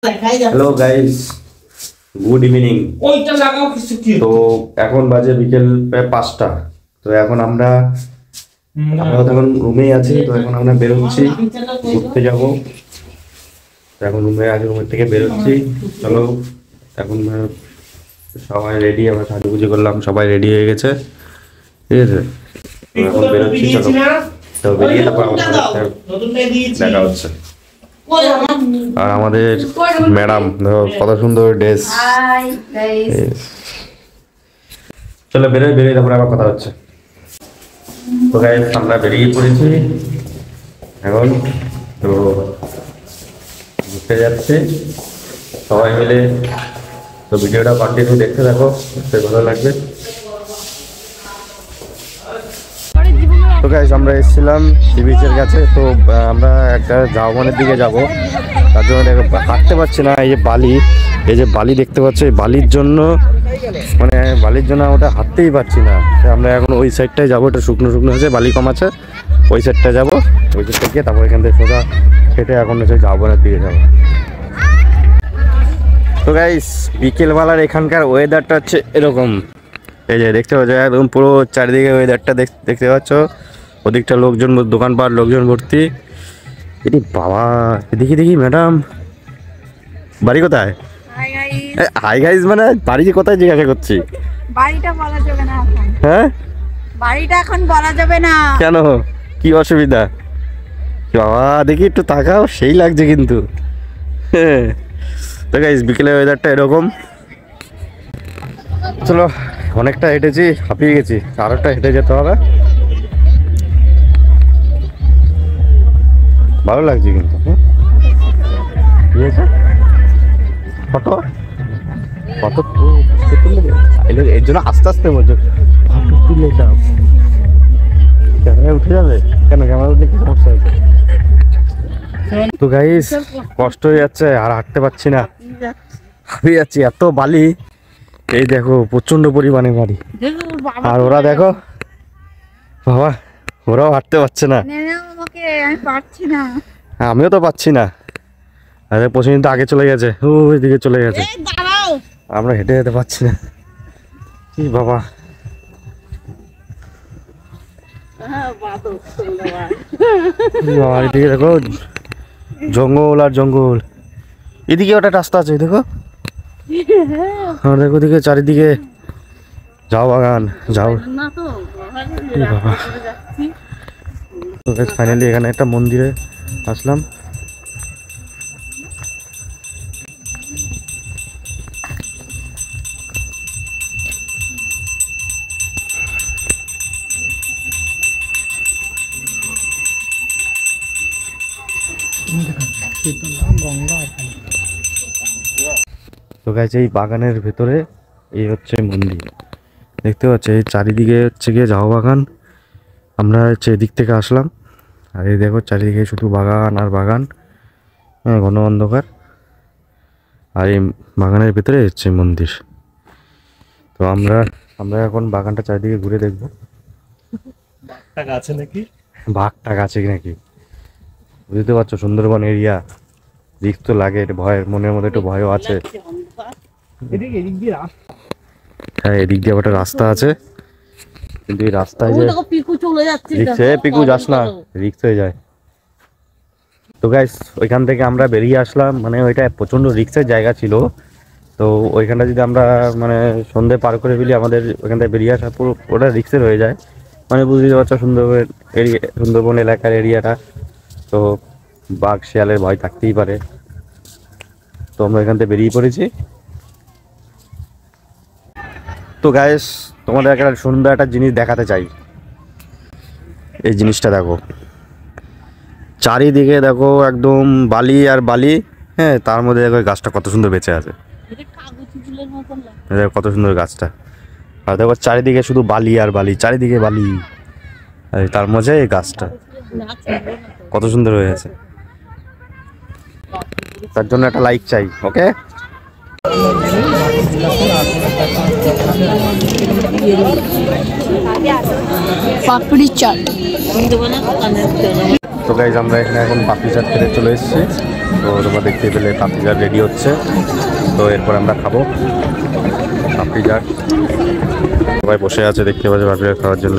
Hello guys, good evening. তো এখন বাজে বিকেল 5টা। তো এখন আমরা তখন রুমেই আছি। তো এখন আমরা বেরোচ্ছি, ঘুরতে যাবো। এখন রুমে আছি, রুমের থেকে বেরোচ্ছি। চলো এখন সবাই রেডি, আমরা সাজুগুজি করলাম, সবাই রেডি হয়ে গেছে, ঠিক আছে। এখন বেরোচ্ছি, চলো। তো বেরিয়ে তারপর আমাদের দেখা হচ্ছে। আর আমাদের ম্যাডাম দেখো কত সুন্দর ড্রেস। চলো বেরিয়ে তারপরে আবার কথা হচ্ছে। তো গাইস আমরা বেরিয়ে পড়েছি এখন। তো ঘুরতে যাচ্ছে সবাই মিলে। তো ভিডিওটা কন্টিনিউ দেখতে থাকো, ভালো লাগবে। তো গাইস আমরা এসেছিলাম সি বিচের কাছে। তো আমরা একটা ঝাউবনের দিকে যাব, তার জন্য হাঁটতে পারছি না। এই যে বালি, এই যে বালি দেখতে পাচ্ছ, এই বালির জন্য আমরা হাঁটতেই পারছি না। আমরা এখন ওই সাইডটায় যাবো, এটা শুকনো শুকনো আছে, বালি কম আছে, ওই সাইডটায় যাবো। ওই সাইডটা গিয়ে তারপর এখান থেকে সোজা হেঁটে এখন হচ্ছে ঝাউবনের দিকে যাবো। তো গাইস বিকেলবেলার এখানকার ওয়েদারটা হচ্ছে এরকম। এই যে দেখতে পাচ্ছ একদম পুরো চারিদিকে ওয়েদারটা দেখতে পাচ্ছ। ওদিকটা লোকজন, দোকানপাট, লোকজন ভর্তি। এটি বাবা, দেখি ম্যাডাম বাড়ি কোথায়? হাই গাইস মানে বাড়ি কোথায় জিজ্ঞাসা করছি। বাড়িটা বলা যাবে না এখন। হ্যাঁ, বাড়িটা এখন বলা যাবে না। কেন, কি অসুবিধা? বাবা দেখি একটু তাকাও, সেই লাগছে কিন্তু। তো গাইস বিকেলের ওয়েদারটা এরকম। চলো অনেকটা হেঁটেছি, হাঁপিয়ে গেছি, আর একটা হেঁটে যেতে হবে। ভালো লাগছে কিন্তু। ঠিক আছে, ফটো এর জন্য আস্তে আস্তে বলছো, ফটো তুলে যাও। ক্যামেরা উঠে যাবে কেন? ক্যামেরা উঠলে কি সমস্যা হয়েছে? তো গাইস কষ্ট হয়ে যাচ্ছে, আর হাঁটতে পারছি না, হাঁপিয়ে যাচ্ছি, এত বালি। এই দেখো প্রচন্ড পরিমাণে বালি। আর ওরা দেখো বাবা, ওরাও হাঁটতে পারছে না। আমিও তো পাচ্ছি না। আরে প্রচন্ড আগে চলে গেছে, ওই দিকে চলে গেছে, আমরা হেঁটে যেতে পারছি না। কি বাবা, এদিকে দেখো জঙ্গল আর জঙ্গল। এদিকে একটা রাস্তা আছে দেখো, আর দেখো দিকে চারিদিকে ঝাউ বাগান, ঝাউ। বাবা ফাইনালি এখানে একটা মন্দিরে আসলাম। তো গাইস এই বাগানের ভেতরে এই হচ্ছে মন্দির, দেখতে পাচ্ছ। এই চারিদিকে হচ্ছে গিয়ে ঝাউ বাগান। আমরা হচ্ছে এদিক থেকে আসলাম, আর এই দেখো চারিদিকে শুধু বাগান আর বাগান, ঘন অন্ধকার। আর এই বাগানের ভেতরে হচ্ছে মন্দির। তো আমরা এখন বাগানটা চারিদিকে ঘুরে দেখবো। বাঘ আছে নাকি, বুঝতে পারছো? সুন্দরবন এরিয়া, রিস্ক তো লাগে, ভয়ের মনের মধ্যে একটু ভয়ও আছে। হ্যাঁ এদিক দিয়ে একটা রাস্তা আছে, কিন্তু এই রাস্তায় যে পিকু যাস না, রিস্ক হয়ে যায়। তো গাইস ওইখান থেকে আমরা বেরিয়ে আসলাম, মানে ওইটা প্রচন্ড রিস্কের জায়গা ছিল। তো ওইখানটা যদি আমরা সন্ধে পার করে ফেলি, আমাদের ওইখান থেকে বেরিয়ে আসা পুরো ওটা রিস্কের হয়ে যায়। বুঝতে পারছো সুন্দরবন এলাকার এরিয়াটা, তো বাঘ শিয়ালের ভয় থাকতেই পারে। তো আমরা এখান থেকে বেরিয়ে পড়েছি। তো গাইস তোমাদের একটা সুন্দর একটা জিনিস দেখাতে চাই। এই জিনিসটা দেখো, চারিদিকে দেখো একদম বালি আর বালি। হ্যাঁ, তার মধ্যে দেখো গাছটা কত সুন্দর বেঁচে আছে, দেখো কত সুন্দর গাছটা। আর দেখো চারিদিকে শুধু বালি আর বালি, চারিদিকে বালি, আর তার মধ্যে এই গাছটা কত সুন্দর হয়ে আছে। তার জন্য একটা লাইক চাই, ওকে। পাপড়ি চাট তো গাইজ আমরা এখানে এখন পাপড়ি চাট খেতে চলে এসেছি। তো তোমরা দেখতে পেলে পাপড়ি চাট রেডি হচ্ছে। তো এরপর আমরা খাবো পাপড়ি চাট। সবাই বসে আছে দেখতে পাচ্ছি পাপড়ি চাট খাওয়ার জন্য।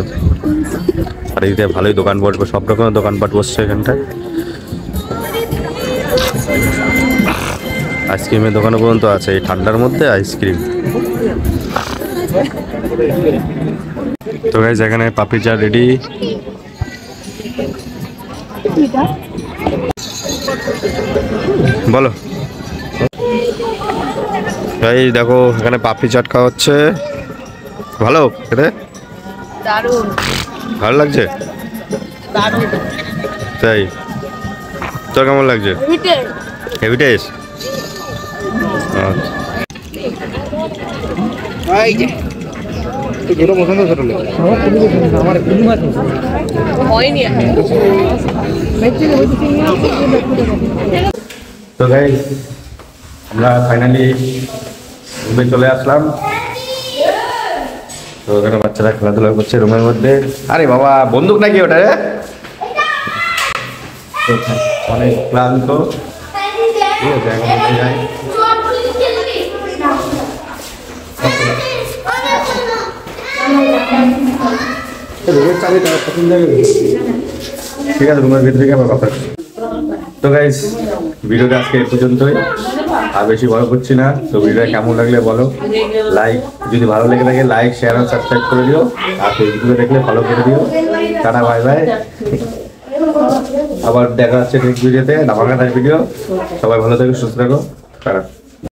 আর এদিকে ভালোই দোকান বসবে, সব রকমের দোকানপাট বসছে এখানটায়। আইসক্রিমের দোকানও পর্যন্ত আছে এই ঠান্ডার মধ্যে আইসক্রিম। তো গাইজ এখানে পাপড়ি চাট রেডি। বলো ভাই, দেখো এখানে পাপড়ি চাট খাওয়া হচ্ছে। ভালো খেতে? দারুণ ভালো লাগছে তাই? তোর কেমন লাগছে? Heavy taste. তো গাইস আমরা ফাইনালি রুমে চলে আসলাম। তো ওখানে বাচ্চারা খেলাধুলা করছে রুমের মধ্যে। আরে বাবা, বন্দুক নাকি ওটা রে? অনেক ক্লান্ত, ঠিক আছে এখন উঠে যাই। ঠিক আছে, রুমের ভিতরে গিয়ে আবার কথা। তো গাইস ভিডিওটা আজকে এই পর্যন্তই, আর বেশি বড় করছি না। তো ভিডিওটা কেমন লাগলে বলো, লাইক যদি ভালো লেগে থাকে লাইক শেয়ার আর সাবস্ক্রাইব করে দিও। আর ফেসবুকে দেখলে ফলো করে দিও। টাটা বাই বাই, আবার দেখা হচ্ছে নেক্সট ভিডিওতে, ধামাকাদার ভিডিও। সবাই ভালো থাকো, সুস্থ থাকো, টাটা।